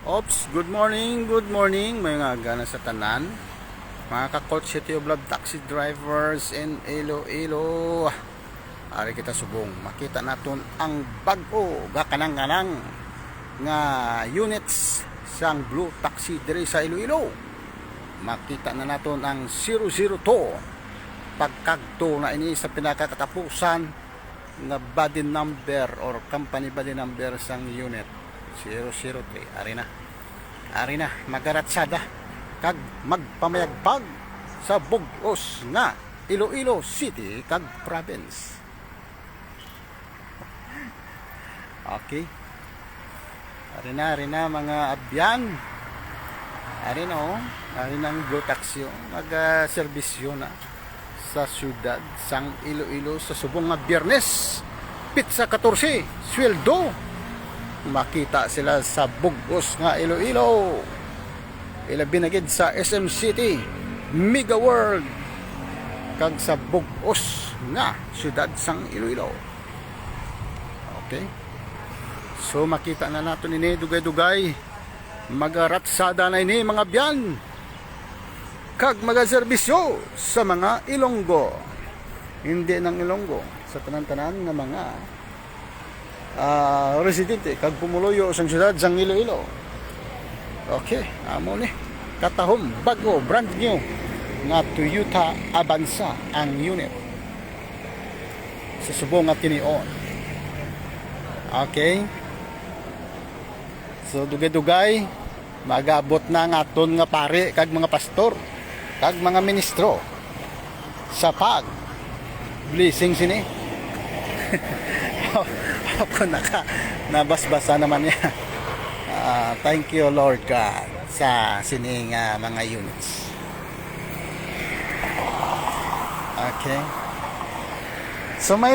Ops, good morning mga gana sa tanan, mga ka-Colt City of Love taxi drivers in Iloilo. Ari kita subong, makita naton ang bag-o gakanang-kanang nga units sang Blue Taxi diri sa Iloilo. Makita na naton ang 002 pagkagto na ini sa pinakakatapusan nga body number or company body number sang unit 003. Ari na magaratsada kag magpamayagpag sa bugos nga Iloilo City kag province. Okay, ari na mga abyan, ari na ang Blue Taxi mag-serbisyo na sa syudad sang Iloilo sa subong nga Biyernes, pizza 14 sweldo. Makita sila sa bugos nga Iloilo, ilabi na gid sa SM City, Mega World kag sa bugos nga syudad sang Iloilo. Okay, so makita na nato ini dugay-dugay magaratsada na ini mga biyan kag magaserbisyo sa mga Ilonggo, hindi ng Ilonggo, sa tanan-tanan nga mga residente kag pumuluyo sang syudad sang Iloilo. Okay, amo ni katahom bago brand new nga Toyota Avanza ang unit sa subong nga tinion. Okay, so dugay-dugay magabot na nga aton nga pare kag mga pastor kag mga ministro sa pag blessing sini. Ako nabasbasa naman niya. Thank you Lord God sa sining mga units. Okay, so may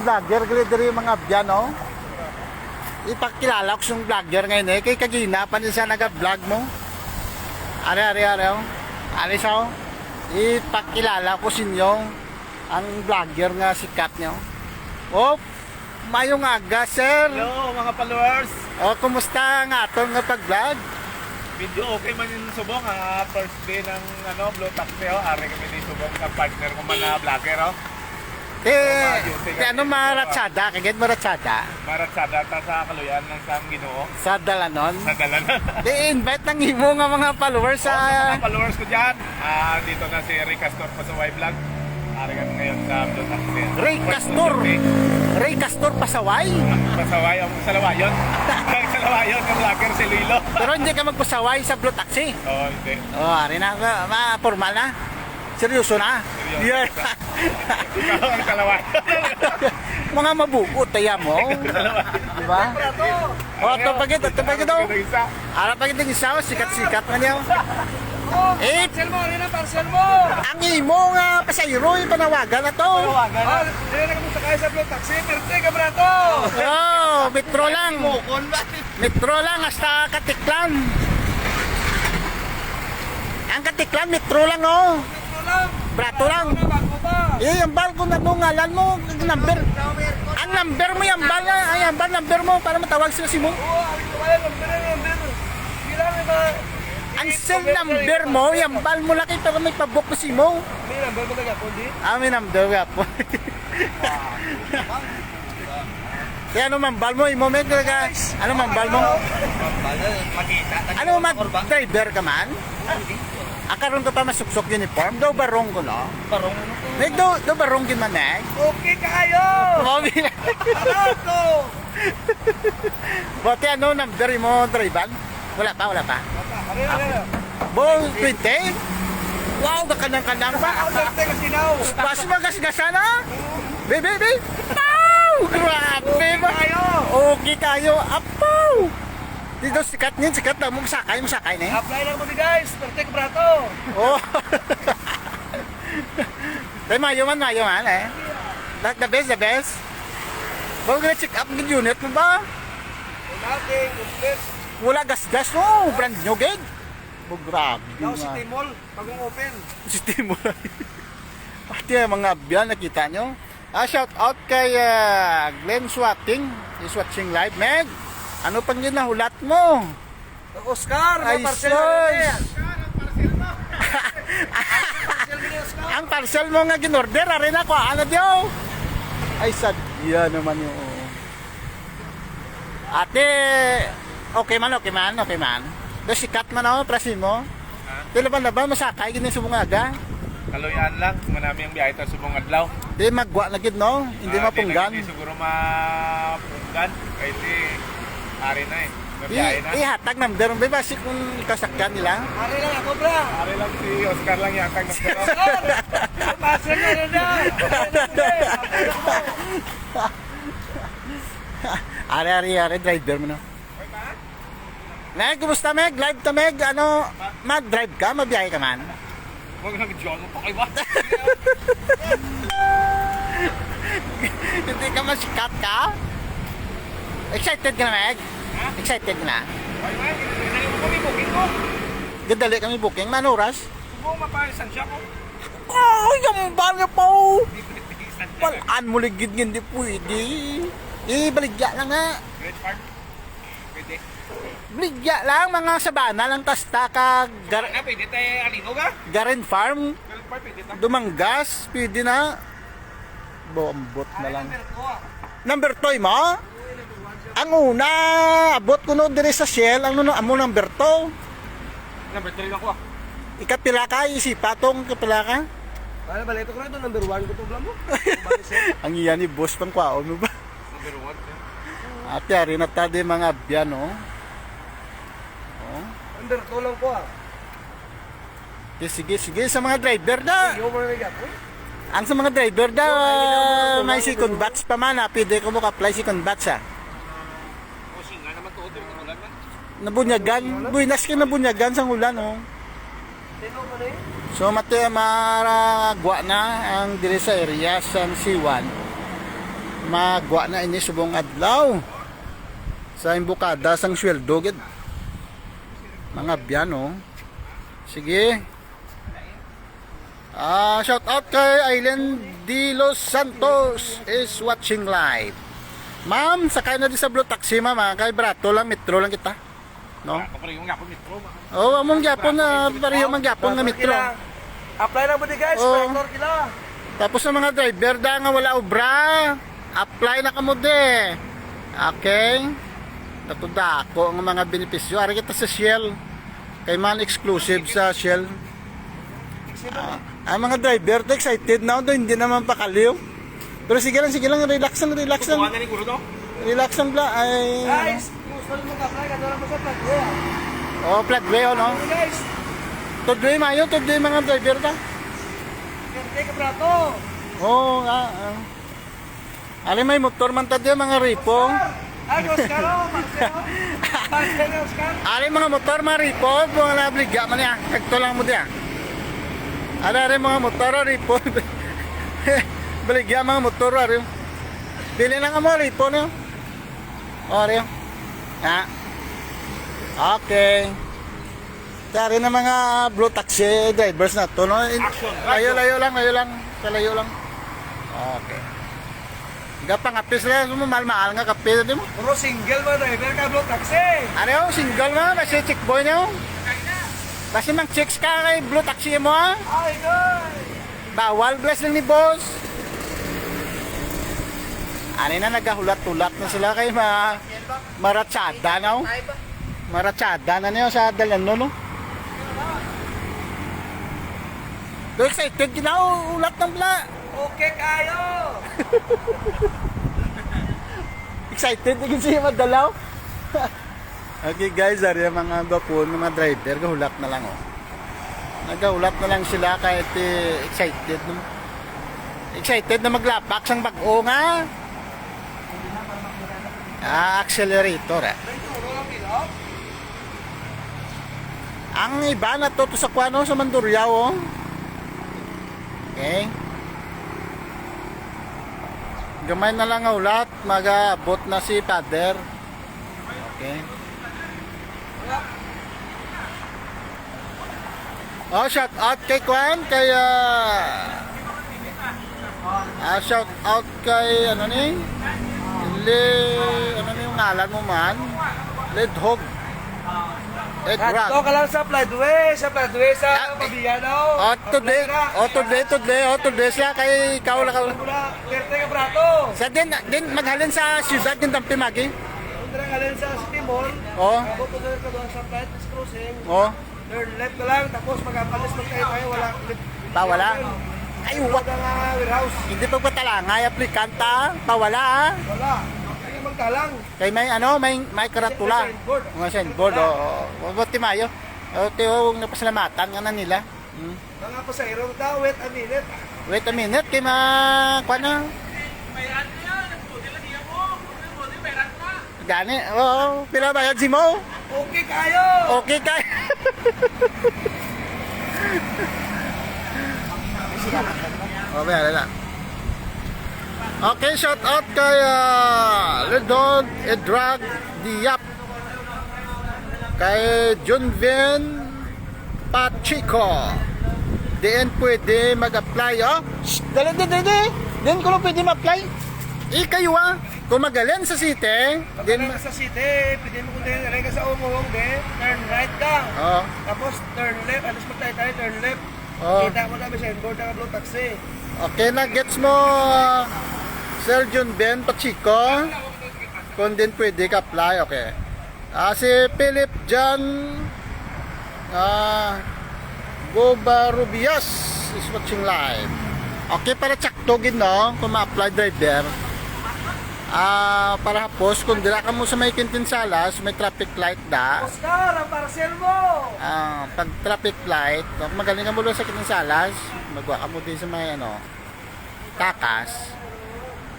vlogger diri mga abyan, no? Ipakilala ko yung vlogger ngayon kay kagina pa din siya naga-vlog mo. Ari sa ipakilala ko sa inyo ang vlogger nga sikat nyo. Oh, mayong aga, sir. Hello mga followers. O, kumusta nga atong nga pag-vlog? Video okay man yung subong first day ng Blue Taxi. Ari kami ni subong sa partner ko man na vlogger. Ano maratsada? Kagad maratsada? Maratsada ta sa kaluyan ng sang Ginoo. Sa Dalanon? Sa Dalanon. Invite ng imo nga mga followers sa... Mga followers ko dyan. Dito na si Ray Castor pa sa Y-Vlog. Ari kami ngayon sa Blue Taxi. Ray Castor Pasaway? Pasaway, ang Salawayon. Salawayon ng vlogger si Lilo. Pero hindi ka magpasaway sa Blue Taxi? Oo, hindi. Ari na, formal na? Seryoso na? Yeah. Ikaw ang Salawayon. Mga mabugot tayo mo. Diba? O, ito pagit daw. Ara pagit ng isa, sikat-sikat na niya. Parcel mo, ano na parcel mo? Ang imo nga pasayro, panawagan na to. Panawagan? Hindi na kami sakay sa Blue Taxi, perte ka ba to? Metro lang. Metro lang, hasta Katiklan. Ang Katiklan, metro lang, oh. Brato lang. Yung bal ko na nung ngalan mo, number. Ang number mo, yung bal na, ay, yung bal number mo, para matawag sila si mo. Ang cell number mo, yung bal mo laki, pero may pabok na si mo. May number mo na po, di? May number nga po. Kaya ano mambal mo, imo-make talaga. Ano mambal mo? Ano mag-driver ka man? Akaroon ka pa masuksok uniform? Daw barong ko, no? Barong mo? Daw barong din man, eh? Okay kayo! Mobi na. Ano? Bote ano, number mo, driver? Wala pa. Bong 20? Wow, kakanang-kanang pa. Bas magasgasa na? Baby! Pow! Grabe ba? Okay kayo. Apaw! Dito sikat na mo. Sakay na eh. Apply lang mo di guys. Perte ka brato. Oh. Tay mayo man eh. The best. Bago na check up ng unit mo ba? Wala gas no. Brand new gig. Grabe nga. City Mall, bagong open. City Mall. Pati mga abyan, nakita nyo? Shout out kay Glenn Swatting. He's watching live. Meg, ano pang yun nahulat mo? Oscar, Ay, parcel sus. mo. Ang parcel mo nga ginorder, arin ako, ano diyo? Ay, sadya naman yung... Ate, okay man. Doon sikat man ako, prasin mo. Dili ba na ba, masakay, gini subong aga? Kaloyan lang, manami ang biyahe sa subong adlaw. Di magwa na gid no, hindi mapunggan. Hindi siguro mapunggan. Kaya di, ari na eh. Mabiyahe na. Ihatag number mo ba si kung kasakyan nila? Ari lang ako, bra. Ari lang si Oscar lang yatag ng pero. Parcel na rin na. Ari, driver mo no. Meg, kumusta Meg? Live ta Meg, ano, mag-drive ka, mabiyahe ka man? Huwag nag-john mo pa kayo ba? Hindi ka masikat ka? Excited ka na Meg? Excited ka na? Ay, man, hindi mo kami booking ko. Gadali kami booking, man oras? Subong mapalisan siya ko. Ay, yung bagay po! Bibilisan siya. Walaan mo ligid hindi pwede. Baligya lang nga. Great Park. Pwede. Baligya lang, mga sabana lang tasta ka Pwede tayo alino ka? Garen Farm, Great Park, pwede tayo. Dumanggas, pwede na. Bombot na lang. ah. Number 2 mo? Ang una, abot ko no dire sa Shell, ang nuno amo number 2. Number 3 ako ah. Ikapila ka, isipatong kapila ka. Ano ba, ito ko na ito, number 1 ko ito, blam mo. Ang iyan ni boss pang kwaon mo ba? Number 1. Ate, ari na tadi mga abyan, no? Oh. Number 2 lang ko, ah. Sige, sa mga driver na. Yung mga nagap, eh. Ang sa mga driver da, may second batch pa man, pwede ko mo ka-apply second batch, O singa naman tuod yung ulan man. Nabunyagan, buinas ka nabunyagan sa ulan, oh. Sino mo na eh? So mate maragwa na ang diri sa area San C1. Magwa na ini subong adlaw. Sa imbukada sang sweldo gid. Mga biyan oh. Sige. Shout out kay Island de Los Santos is watching live. Ma'am, sakay na di sa Blue Taxi ma'am, kay Brato lang, metro lang kita. No? Ako pa rin yung ako metro. Oh, among gyapon na pareho man gyapon na metro. Apply lang mo di guys, Oo. sponsor kila. Tapos sa mga driver da nga wala obra, apply na kamo de. Okay? Natuda ako ang mga benepisyo. Ari kita sa Shell. Kay man exclusive sa Shell. Ang mga driver to excited na do hindi naman pakaliw. Pero sige lang, relax lang. Kukuha na ni Guro to? Relax lang bla ay. Guys, kung gusto mo ka-apply, ka doon mo sa Pagway, ah. Oh, floodway oh no. Okay, guys, Tudloy mayo, tudloy mga driver ta. kante ka brato. Oo nga. Ali may motor man ta diyan, mga ripo. Ay, Oscar, oh, Marcelo. Marcelo, Oscar. Ali mga motor mga ripo, mga nabliga man ya. Kagto lang mo diyan. Ada rin mga motor ripo. Baligya mga motor rin. Dili lang mo ripo no. Ore. Ha. Okay. Dari na mga blue taxi drivers na to no. Layo lang. Layo lang. Okay. Gapang apis lang mo mahal nga kape di mo. Puro single mo, driver ka, blue taxi. Ano single mo kasi chick boy no. Kasi mang chicks ka kay blue taxi mo ha. Ay, guys. Bawal bless lang ni boss. Ani na nagahulat-hulat na sila kay maratsada na. Maratsada na niyo sa dalan no. Do excited ginaw ulat ng bla. Okay kayo. Excited din siya madalaw. Okay guys, ari mga gapon mga driver gahulat na lang oh. Nagahulat na lang sila kahit excited no. Excited na maglapak sang bag-o nga. Accelerator eh. Ang iba na to sa Kuano sa Mandurriao oh. Okay. Gamay na lang ang ulat, mag-abot na si Father. Okay. Oh, shout out kay Kwan, kay shout out kay ano ni? Ano ni yung ngalan mo man? Ledhog. Edrag. Ato ka lang sa Floodway, sa Pabiyano. Today siya kay ikaw lang. Mula, Perte ka Brato. Sa din maghalin sa siyudad din Tampimagi. Kung alin sa City Mall, Oh, abot ko ka doon sa Flightless Crossing. oh. Turn left ka lang, tapos mag-apalis tayo, wala. Pawala. Ay, Wala what? nga warehouse. Hindi pagpatalangay, aplikanta, pawala ah. Wala. Hindi magtalang. Kay may karatula. Mga signboard, oo. Buti mayo. O, tiyo, napasalamatan nga na nila. Mga pasahero daw, wait a minute. Wait a minute, kay kuha na. Gani, oo, pila bayad si Mo? Okay kayo! Okay kay. Oh, bayad na. Okay, shout out kay Ledon Edrag Diap. Kay Junvin Pachico. Diyan pwede mag-apply, oh. Shh, dali. Diyan ko lang pwede ma-apply. Kayo kung magaling sa city, Pagka ka sa city, pwede mo kung tayo ka sa Umuhong, turn right ka. oh, Tapos turn left, alis mo tayo, turn left. oh. Kita mo na may signboard na blue taxi. Okay na, gets mo, Sir Junben Pachico. Kung din pwede ka apply, okay. Si Philip John Goba Rubias is watching live. Okay, para tsaktogin, no? Kung ma-apply driver. Para hapos, kung dila ka mo sa may Quintinsalas, may traffic light da. Oscar, ang parcel mo! Pag traffic light, kung magaling ka mula sa Quintinsalas, magwa ka mo din sa may takas.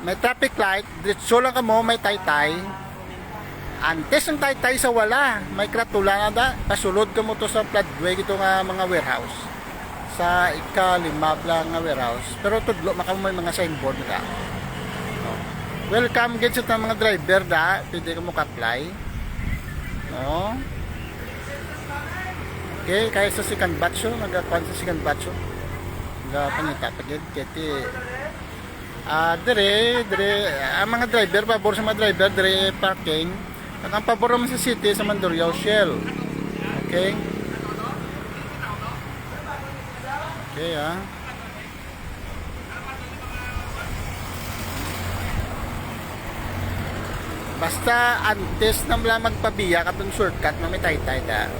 May traffic light, diretso lang ka mo, may taytay. Antes ang taytay sa wala, may kratula na da. Kasulod ka mo to sa floodway, ito nga mga warehouse. Sa ika-5 lang nga warehouse. Pero tudlo, may mga signboard ka. Welcome gets sa mga driver da, pwede ka mo ka-apply. No? Okay, kaya sa second batch nagakuan sa second batch panita pagid kiti dire ang mga driver pabor sa mga driver dire parking at ang pabor mo sa city sa Mandurriao Shell. Okay? Okay, basta antes na mula magpabiya ka dun shortcut na may taytay na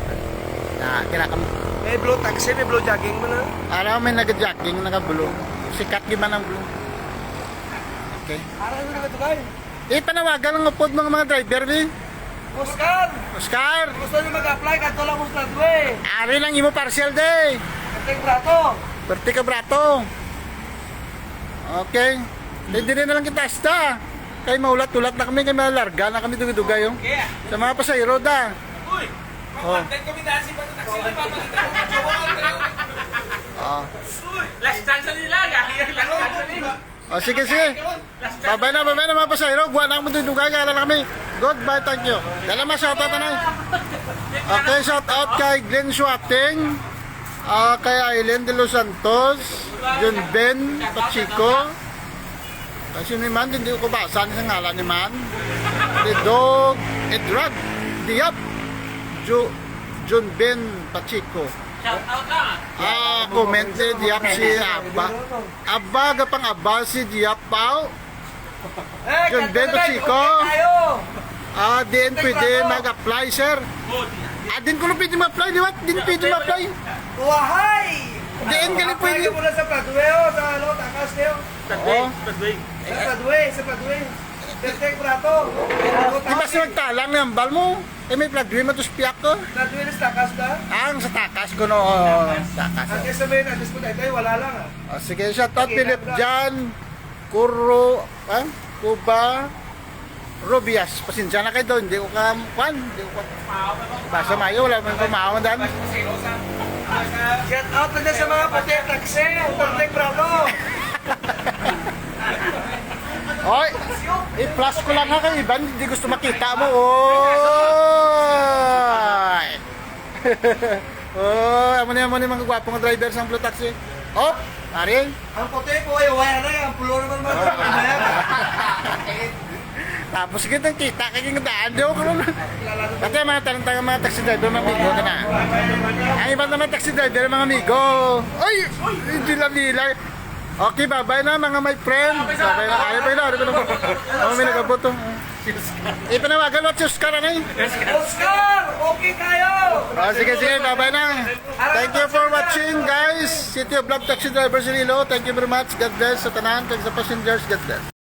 kinakam. May blue taxi, may blue jogging mo na. Araw may nag-jogging, naka-blue. Sikat giman ang blue. Okay. Araw mo na ito kayo. Panawagan ng upod mga driver ni. Oscar! Oscar! Gusto nyo mag-apply, kanto lang mo sa Floodway. Ari lang imo parcel day. Kanting Brato. Berti ka brato. Okay. Hindi rin na lang kita asta. Kay maulat-ulat na kami, kay malarga na kami dugay-dugay yung. Sa mga pasahero da. Uy! Oh. Content kami dahil si Bato Taxi na papakita ko ng jowa. Oh. Uy! Last chance na nila. Last chance nila. Oh, sige. Babay na mga pasahero. Guwan na kami dugay, kaya lang kami. Goodbye, thank you. Dala ma shout out na. Okay, shout out kay Glenn Swating. Kay Aileen de Los Santos. John Ben Pachico. Kasi ni Man, hindi ko basa sa ngalan ni Man. The Dog Edrag Diap John Ben Pachico. Shout out lang. Comment ni Diap si Abba. Abba, gapang Abba si Diap Pao. John Ben Pachico. Din pwede mag-apply, sir. Din ko lang pwede ma-apply, di ba? Din pwede ma-apply. Buhay! Din galing Apply pwede. ka muna sa Floodway, sa takas niyo. Sa Floodway. Perte Brato. Di ba sa magtalang ng ambal mo? May plagwin mo to spiyak ko. Floodway na sa takas ka. Sa takas ko no. Takas. Ang sabihin, alis mo tayo, wala lang Sige, shout out Philip Jan Cuba Rubias. Pasensya na kayo doon. Hindi ko hindi ko basta mayo, wala man kumahon dan. Shout out na sa mga pati taxi. Perte Brato. Oy, i-plus ko lang ha kay Ivan, hindi gusto makita mo. Oy. Amo ni mga gwapong driver sa Blue Taxi. Ari. Ang puti po ay wala na. Ang pulo naman ba? Tapos kitang kita, kaging daan. Di ako karoon. Kasi mga talentang mga taxi driver, mga amigo ka na. Ang iba naman taxi driver, mga amigo. Ay! Hindi lang nila. Okay, bye-bye na mga my friend. Bye-bye na. Ayaw pa yun. Ayaw pa yun. Ano may nagabotong. Ipanawagan mo, Oscar na eh. Oscar! Okay kayo! Oh, sige, bye-bye na. Thank you for watching, guys. City of Vlog Taxi Driver Cirilo. Thank you very much. God bless sa tanan. Thanks sa passengers. God bless.